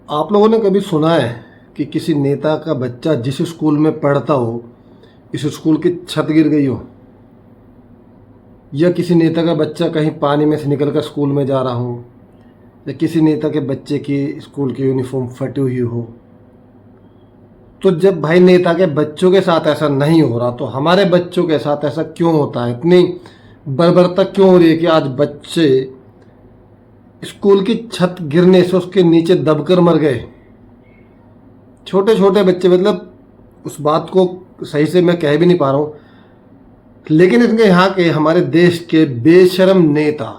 आप लोगों ने कभी सुना है कि किसी नेता का बच्चा जिस स्कूल में पढ़ता हो, इस स्कूल की छत गिर गई हो, या किसी नेता का बच्चा कहीं पानी में से निकलकर स्कूल में जा रहा हो, या किसी नेता के बच्चे की स्कूल की यूनिफॉर्म फटी हुई हो? तो जब भाई नेता के बच्चों के साथ ऐसा नहीं हो रहा, तो हमारे बच्चों के साथ ऐसा क्यों होता है? इतनी बर्बरता क्यों हो रही है कि आज बच्चे स्कूल की छत गिरने से उसके नीचे दबकर मर गए? छोटे छोटे बच्चे, मतलब उस बात को सही से मैं कह भी नहीं पा रहा हूँ, लेकिन इनके यहाँ के हमारे देश के बेशरम नेता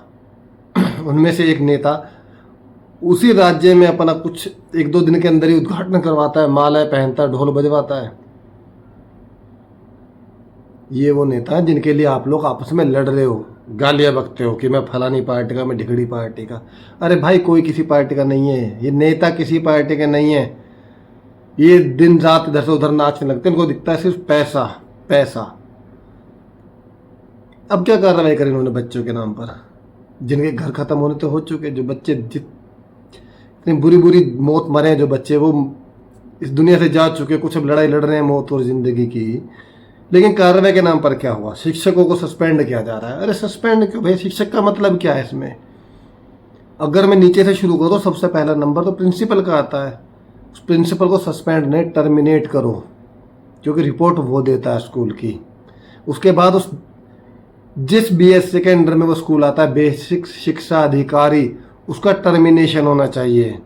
उनमें से एक नेता उसी राज्य में अपना कुछ एक दो दिन के अंदर ही उद्घाटन करवाता है, मालाएं पहनता है, ढोल बजवाता है। ये वो नेता है जिनके लिए आप लोग आपस में लड़ रहे हो, गालियां बकते हो कि मैं फलानी पार्टी का, मैं ढिकड़ी पार्टी का। अरे भाई, कोई किसी पार्टी का नहीं है, ये नेता किसी पार्टी के नहीं है। ये दिन रात इधर से उधर नाचने लगते हैं, इनको दिखता है सिर्फ पैसा पैसा। अब क्या कार्रवाई करें इन्होंने बच्चों के नाम पर, जिनके घर खत्म होने तो हो चुके, जो बच्चे इतनी बुरी बुरी मौत मरे हैं, जो बच्चे वो इस दुनिया से जा चुके, कुछ अब लड़ाई लड़ रहे हैं मौत और जिंदगी की। लेकिन कार्रवाई के नाम पर क्या हुआ? शिक्षकों को सस्पेंड किया जा रहा है। अरे सस्पेंड क्यों भाई? शिक्षक का मतलब क्या है इसमें? अगर मैं नीचे से शुरू करूँ, सबसे पहला नंबर तो प्रिंसिपल का आता है। उस प्रिंसिपल को सस्पेंड नहीं, टर्मिनेट करो, क्योंकि रिपोर्ट वो देता है स्कूल की। उसके बाद उस जिस बीएससी के अंडर में वो स्कूल आता है, बेसिक शिक्षा अधिकारी, उसका टर्मिनेशन होना चाहिए,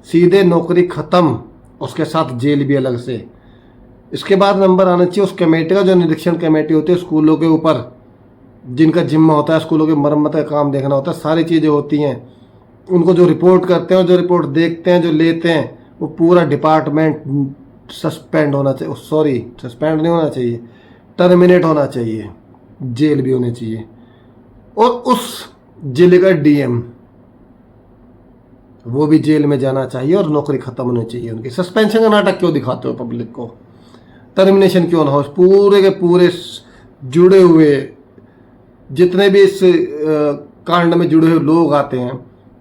सीधे नौकरी खत्म, उसके साथ जेल भी अलग से। इसके बाद नंबर आना चाहिए उस कमेटी का, जो निरीक्षण कमेटी होती है स्कूलों के ऊपर, जिनका जिम्मा होता है स्कूलों की मरम्मत का काम देखना होता है, सारी चीज़ें होती हैं। उनको जो रिपोर्ट करते हैं, जो रिपोर्ट देखते हैं, जो लेते हैं, वो पूरा डिपार्टमेंट सस्पेंड होना चाहिए। सॉरी, सस्पेंड नहीं होना चाहिए, टर्मिनेट होना चाहिए, जेल भी होनी चाहिए। और उस जिले का डीएम, वो भी जेल में जाना चाहिए और नौकरी खत्म होनी चाहिए उनकी। सस्पेंशन का नाटक क्यों दिखाते हो पब्लिक को? टर्मिनेशन क्यों ना हो? पूरे के पूरे जुड़े हुए जितने भी इस कांड में जुड़े हुए लोग आते हैं,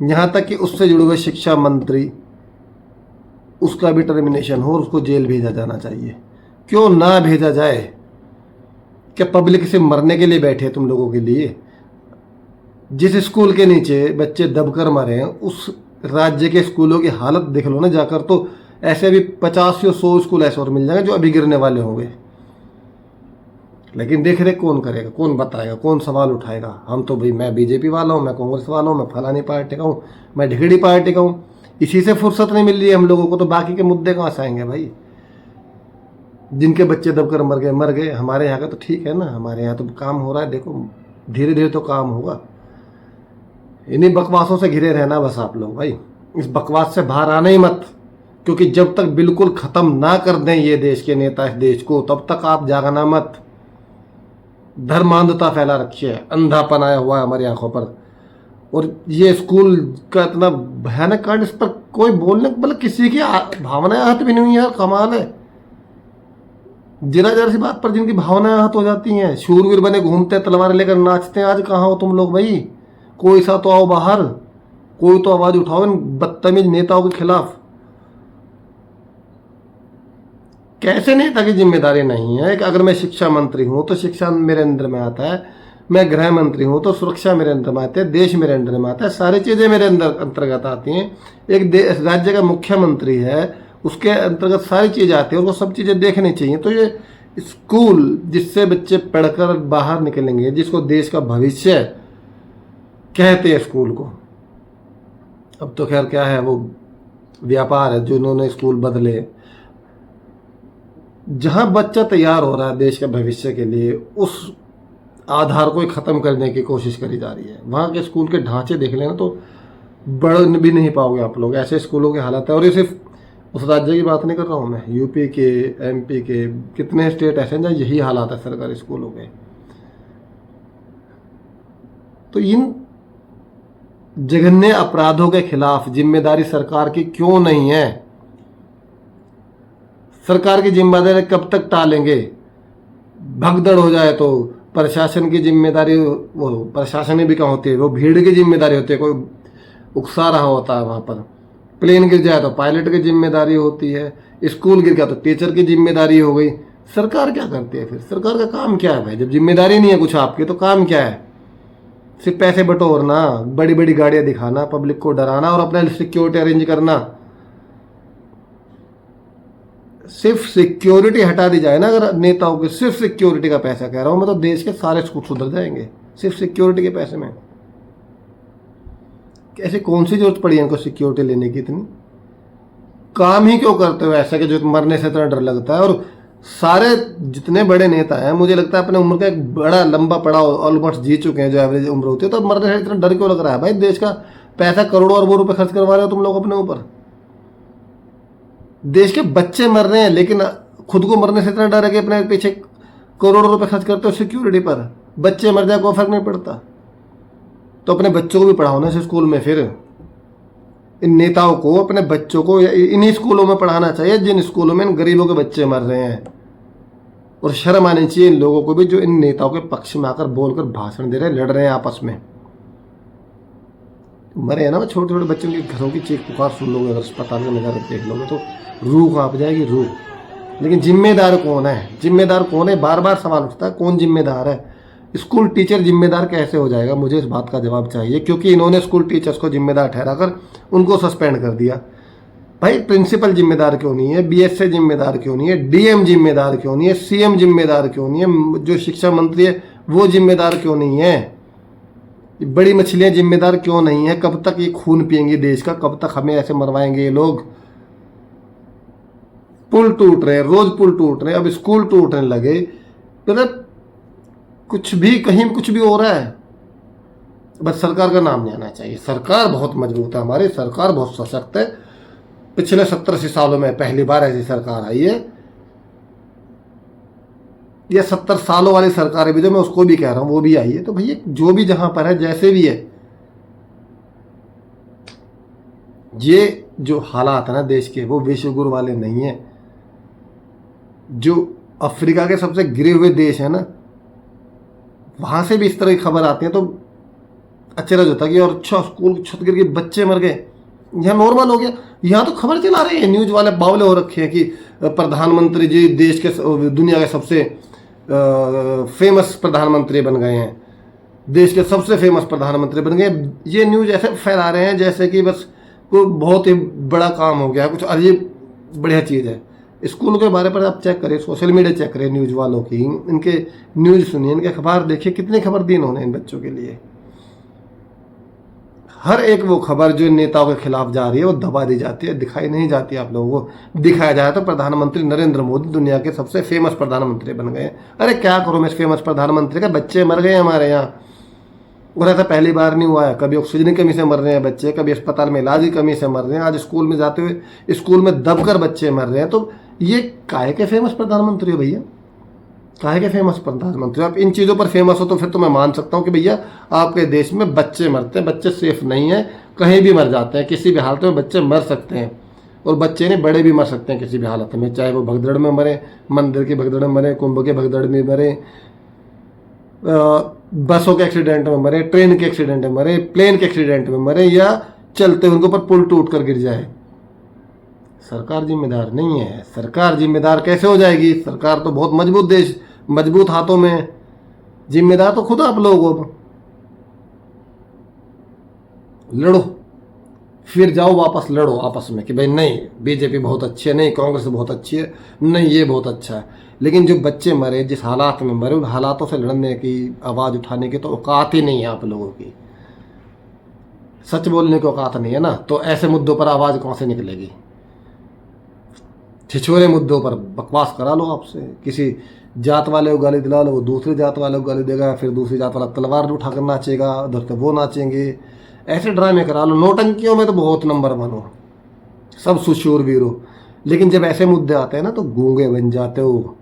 यहाँ तक कि उससे जुड़े हुए शिक्षा मंत्री, उसका भी टर्मिनेशन हो और उसको जेल भेजा जाना चाहिए। क्यों ना भेजा जाए? क्या पब्लिक से मरने के लिए बैठे तुम लोगों के लिए? जिस स्कूल के नीचे बच्चे दबकर मरे हैं, उस राज्य के स्कूलों की हालत देख लो ना जाकर। तो ऐसे भी 50 या 100 स्कूल ऐसे और मिल जाएंगे जो अभी गिरने वाले होंगे, लेकिन देख रेख कौन करेगा? कौन बताएगा? कौन सवाल उठाएगा? हम तो भाई, मैं बीजेपी वाला हूँ, मैं कांग्रेस वाला हूँ, मैं फलानी पार्टी का हूँ, मैं ढिकड़ी पार्टी का हूँ। इसी से फुर्सत नहीं मिल रही है हम लोगों को, तो बाकी के मुद्दे कहाँ से आएंगे भाई? जिनके बच्चे दबकर मर गए। हमारे यहाँ का तो ठीक है ना, हमारे यहाँ तो काम हो रहा है, देखो धीरे धीरे तो काम होगा। इन्हीं बकवासों से घिरे रहना बस आप लोग भाई, इस बकवास से बाहर आना ही मत, क्योंकि जब तक बिल्कुल खत्म ना कर दें ये देश के नेता इस देश को, तब तक आप जागना मत। धर्मांधता फैला रखी है, अंधापन आया हुआ है हमारी आंखों पर। और ये स्कूल का इतना भयानक कांड, इस पर कोई बोलने, मतलब किसी की भावनाएं आहत भी नहीं हुई यार। कमाल है, जरा जरा सी बात पर जिनकी भावनाएं आहत हो जाती हैं। शूरवीर बने घूमते हैं, तलवार लेकर नाचते हैं। आज कहाँ हो तुम लोग भाई? कोई सा तो आओ बाहर, कोई तो आवाज उठाओ इन बदतमीज नेताओं के खिलाफ। कैसे नेता की जिम्मेदारी नहीं है? अगर मैं शिक्षा मंत्री हूं तो शिक्षा मेरे अंदर में आता है, मैं गृह मंत्री हूं तो सुरक्षा मेरे अंदर में आती है, देश मेरे अंदर में आता है, सारी चीजें मेरे अंदर अंतर्गत आती हैं। एक राज्य का मुख्यमंत्री है, उसके अंतर्गत सारी चीजें आती है, उसको सब चीजें देखनी चाहिए। तो ये स्कूल जिससे बच्चे पढ़कर बाहर निकलेंगे, जिसको देश का भविष्य कहते हैं स्कूल को, अब तो खैर क्या है, वो व्यापार है जो इन्होंने स्कूल बदले। जहां बच्चा तैयार हो रहा है देश के भविष्य के लिए, उस आधार को ही खत्म करने की कोशिश करी जा रही है। वहां के स्कूल के ढांचे देख लेना तो बढ़ भी नहीं पाओगे आप लोग, ऐसे स्कूलों की हालत है। और ये सिर्फ उस राज्य की बात नहीं कर रहा हूं मैं, यूपी के, एमपी के, कितने स्टेट ऐसे हैं जहाँ यही हालात है सरकारी स्कूलों के। तो इन जघन्य अपराधों के खिलाफ जिम्मेदारी सरकार की क्यों नहीं है? सरकार की जिम्मेदारी कब तक टालेंगे? भगदड़ हो जाए तो प्रशासन की जिम्मेदारी, वो प्रशासन भी क्या होती है, वो भीड़ की जिम्मेदारी होती है। कोई उकसा रहा होता है वहां पर, प्लेन गिर जाए तो पायलट की जिम्मेदारी होती है, स्कूल गिर गया तो टीचर की जिम्मेदारी हो गई। सरकार क्या करती है फिर? सरकार का काम क्या है भाई? जब जिम्मेदारी नहीं है कुछ आपकी तो काम क्या है? सिर्फ पैसे बटोरना, बड़ी बड़ी गाड़ियां दिखाना, पब्लिक को डराना और अपना सिक्योरिटी अरेंज करना। सिर्फ सिक्योरिटी हटा दी जाए ना अगर नेताओं की, सिर्फ सिक्योरिटी का पैसा कह रहा हूं मैं, तो देश के सारे स्कूल सुधर जाएंगे सिर्फ सिक्योरिटी के पैसे में। ऐसे कौन सी जरूरत पड़ी है इनको सिक्योरिटी लेने की इतनी? काम ही क्यों करते हो ऐसा कि जो मरने से इतना डर लगता है? और सारे जितने बड़े नेता हैं मुझे लगता है अपने उम्र का एक बड़ा लंबा पड़ाव ऑलमोस्ट जी चुके हैं, जो एवरेज उम्र होती है, तो मरने से इतना डर क्यों लग रहा है भाई? देश का पैसा करोड़ों अरबों रुपए खर्च करवा रहे हो तुम लोग अपने ऊपर। देश के बच्चे मर रहे हैं लेकिन खुद को मरने से इतना डर है कि अपने पीछे करोड़ों रुपए खर्च करते हो सिक्योरिटी पर। बच्चे मर जाए कोई फर्क नहीं पड़ता। तो अपने बच्चों को भी पढ़ाओ ना स्कूल में। फिर इन नेताओं को अपने बच्चों को इन्हीं स्कूलों में पढ़ाना चाहिए जिन स्कूलों में इन गरीबों के बच्चे मर रहे हैं। और शर्म आनी चाहिए इन लोगों को भी जो इन नेताओं के पक्ष में आकर बोलकर भाषण दे रहे हैं, लड़ रहे हैं आपस में। मरे हैं ना छोटे छोटे बच्चों के घरों की चीख पुकार सुन लोगे, अगर अस्पताल में नजर देख लोगे तो रूह कांप जाएगी, रूह। लेकिन जिम्मेदार कौन है? जिम्मेदार कौन है? बार बार सवाल उठता है कौन जिम्मेदार है? स्कूल टीचर जिम्मेदार कैसे हो जाएगा? मुझे इस बात का जवाब चाहिए, क्योंकि इन्होंने स्कूल टीचर्स को जिम्मेदार ठहराकर उनको सस्पेंड कर दिया। भाई प्रिंसिपल जिम्मेदार क्यों नहीं है? बीएसए जिम्मेदार क्यों नहीं है? डीएम जिम्मेदार क्यों नहीं है? सीएम जिम्मेदार क्यों नहीं है? जो शिक्षा मंत्री है वो जिम्मेदार क्यों नहीं है? बड़ी मछलियां जिम्मेदार क्यों नहीं है? कब तक ये खून पिएंगी देश का? कब तक हमें ऐसे मरवाएंगे ये लोग? पुल टूट रहे, रोज पुल टूट रहे, अब स्कूल टूटने लगे, मतलब कुछ भी कहीं कुछ भी हो रहा है। बस सरकार का नाम नहीं आना चाहिए। सरकार बहुत मजबूत है, हमारी सरकार बहुत सशक्त है। पिछले 70-80 सालों में पहली बार ऐसी सरकार आई है। या 70 सालों वाली सरकार भी, जो मैं उसको भी कह रहा हूं, वो भी आई है। तो भैया जो भी जहां पर है, जैसे भी है, ये जो हालात है ना देश के, वो विश्व गुरु वाले नहीं है। जो अफ्रीका के सबसे गिरे हुए देश है ना, वहां से भी इस तरह की खबर आती है तो अचरज होता है कि और अच्छा स्कूल की छत गिर गई, बच्चे मर गए। यहाँ नॉर्मल हो गया। यहाँ तो खबर चला रहे हैं, न्यूज वाले बावले हो रखे हैं कि प्रधानमंत्री जी देश के, दुनिया के सबसे फेमस प्रधानमंत्री बन गए हैं, देश के सबसे फेमस प्रधानमंत्री बन गए। ये न्यूज ऐसे फैला रहे हैं जैसे कि बस कोई बहुत ही बड़ा काम हो गया, कुछ अजीब बढ़िया चीज़ है। स्कूल के बारे पर आप चेक करें, सोशल मीडिया चेक करें न्यूज़ वालों की, इनके न्यूज़ सुनिए, इनके अखबार देखिए, कितनी खबर दी इन्होंने इन बच्चों के लिए। हर एक वो खबर जो नेताओं के खिलाफ जा रही है वो दबा दी जाती है, दिखाई नहीं जाती आप लोगों को। दिखाया जाए तो प्रधानमंत्री नरेंद्र मोदी दुनिया के सबसे फेमस प्रधानमंत्री बन गए। अरे क्या करूँ मैं इस फेमस प्रधानमंत्री का? बच्चे मर गए हमारे यहाँ, और ऐसा पहली बार नहीं हुआ है। कभी ऑक्सीजन की कमी से मर रहे हैं बच्चे, कभी अस्पताल में इलाज की कमी से मर रहे हैं, आज स्कूल में जाते हुए स्कूल में दबकर बच्चे मर रहे हैं। तो ये काहे के फेमस प्रधानमंत्री हो भैया? काहे के फेमस प्रधानमंत्री? आप इन चीज़ों पर फेमस हो तो फिर तो मैं मान सकता हूँ कि भैया आपके देश में बच्चे मरते हैं, बच्चे सेफ नहीं है, कहीं भी मर जाते हैं, किसी भी हालत में बच्चे मर सकते हैं। और बच्चे नहीं, बड़े भी मर सकते हैं किसी भी हालत में, चाहे वो भगदड़ में मरे, मंदिर की भगदड़ में मरे, कुंभ के भगदड़ में मरे, बसों के एक्सीडेंट में मरे, ट्रेन के एक्सीडेंट में मरे, प्लेन के एक्सीडेंट में मरे, या चलते उनके ऊपर पुल टूट कर गिर जाए। सरकार जिम्मेदार नहीं है। सरकार जिम्मेदार कैसे हो जाएगी? सरकार तो बहुत मजबूत देश, मजबूत हाथों में। जिम्मेदार तो खुद आप लोग हो। लड़ो, फिर जाओ वापस लड़ो आपस में कि भाई नहीं बीजेपी बहुत अच्छी है, नहीं कांग्रेस बहुत अच्छी है, नहीं ये बहुत अच्छा है। लेकिन जो बच्चे मरे, जिस हालात में मरे, उन हालातों से लड़ने की, आवाज़ उठाने की तो औकात ही नहीं है आप लोगों की। सच बोलने की औकात नहीं है ना, तो ऐसे मुद्दों पर आवाज़ कहाँ से निकलेगी? छिछोरे मुद्दों पर बकवास करा लो आपसे, किसी जात वाले को गाली दिला लो, वो दूसरी जात वाले को गाली देगा, फिर दूसरी जात वाला तलवार उठाकर नाचेगा, उधर से वो नाचेंगे, ऐसे ड्रामे करा लो। नौटंकियों में तो बहुत नंबर 1 हो, सब सुशूरवीर हो। लेकिन जब ऐसे मुद्दे आते हैं ना तो गूंगे बन जाते हो,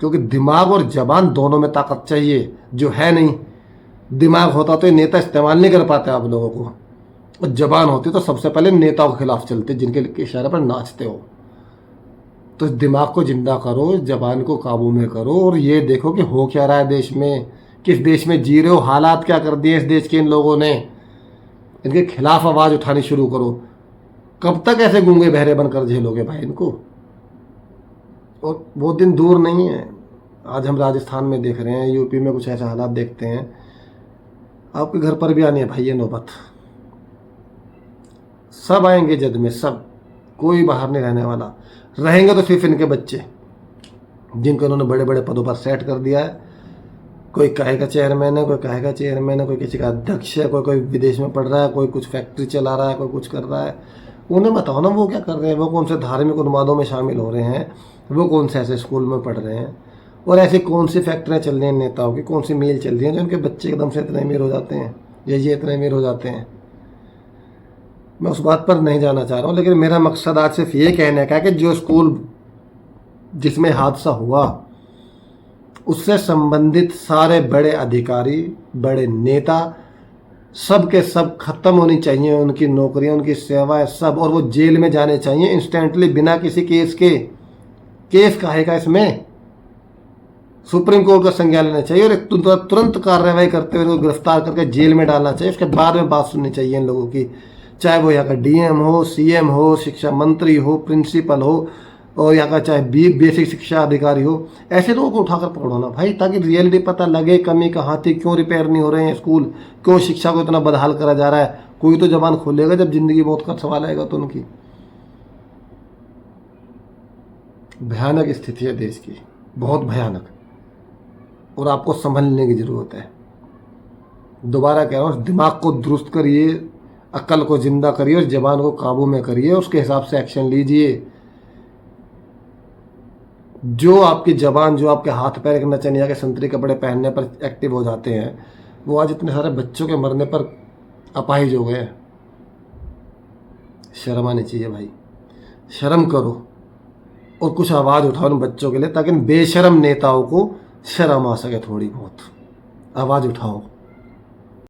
क्योंकि दिमाग और जबान दोनों में ताकत चाहिए, जो है नहीं। दिमाग होता तो ये नेता इस्तेमाल नहीं कर पाते आप लोगों को, और जबान होती तो सबसे पहले नेताओं के खिलाफ चलते जिनके इशारे पर नाचते हो। तो दिमाग को जिंदा करो, जबान को काबू में करो, और ये देखो कि हो क्या रहा है देश में, किस देश में जी रहे हो, हालात क्या कर दिए इस देश के इन लोगों ने। इनके खिलाफ आवाज़ उठानी शुरू करो। कब तक ऐसे गूंगे बहरे बनकर झेलोगे भाई इनको? और बहुत दिन दूर नहीं है, आज हम राजस्थान में देख रहे हैं, यूपी में कुछ ऐसे हालात देखते हैं, आपके घर पर भी आनी है भाई ये नौबत। सब आएंगे जद में, सब, कोई बाहर नहीं रहने वाला। रहेंगे तो सिर्फ इनके बच्चे जिनको इन्होंने बड़े बड़े पदों पर सेट कर दिया है। कोई काहे का चेयरमैन है, कोई काहे का चेयरमैन है, कोई किसी का अध्यक्ष है, कोई विदेश में पढ़ रहा है, कोई कुछ फैक्ट्री चला रहा है, कोई कुछ कर रहा है। उन्हें बताओ ना वो क्या कर रहे हैं, वो कौन से धार्मिक उन्मादों में शामिल हो रहे हैं, वो कौन से ऐसे स्कूल में पढ़ रहे हैं, और ऐसी कौन सी फैक्ट्रियाँ चल रही हैं नेताओं की, कौन सी मील चल रही हैं जो उनके बच्चे एकदम से इतने अमीर हो जाते हैं, या ये इतने अमीर हो जाते हैं। मैं उस बात पर नहीं जाना चाह रहा हूँ, लेकिन मेरा मकसद आज सिर्फ ये कहने का है कि जो स्कूल जिसमें हादसा हुआ उससे संबंधित सारे बड़े अधिकारी, बड़े नेता, सब के सब खत्म होनी चाहिए, उनकी नौकरियां, उनकी सेवाएं सब, और वो जेल में जाने चाहिए इंस्टेंटली, बिना किसी केस के। केस काहे का इसमें? सुप्रीम कोर्ट का संज्ञान लेना चाहिए और तुरंत कार्रवाई करते हुए उनको गिरफ्तार करके जेल में डालना चाहिए। उसके बाद में बात सुननी चाहिए इन लोगों की, चाहे वो यहाँ का डीएम हो, सीएम हो, शिक्षा मंत्री हो, प्रिंसिपल हो, और यहाँ का चाहे बेसिक शिक्षा अधिकारी हो। ऐसे लोगों को उठाकर पकड़ो ना भाई, ताकि रियलिटी पता लगे कमी कहाँ थी, क्यों रिपेयर नहीं हो रहे हैं स्कूल, क्यों शिक्षा को इतना बदहाल करा जा रहा है। कोई तो जबान खोलेगा जब जिंदगी मौत का सवाल आएगा तो उनकी। भयानक स्थिति है देश की, बहुत भयानक, और आपको संभलने की जरूरत है। दोबारा कह रहा हूँ, दिमाग को दुरुस्त करिए, अक्ल को जिंदा करिए, और जबान को काबू में करिए, उसके हिसाब से एक्शन लीजिए। जो आपकी जबान, जो आपके हाथ पैर के नचनिया के संतरी कपड़े पहनने पर एक्टिव हो जाते हैं, वो आज इतने सारे बच्चों के मरने पर अपाहिज हो गए। शर्म आनी चाहिए भाई, शर्म करो और कुछ आवाज़ उठाओ उन बच्चों के लिए, ताकि बेशर्म नेताओं को शर्म आ सके। थोड़ी बहुत आवाज़ उठाओ।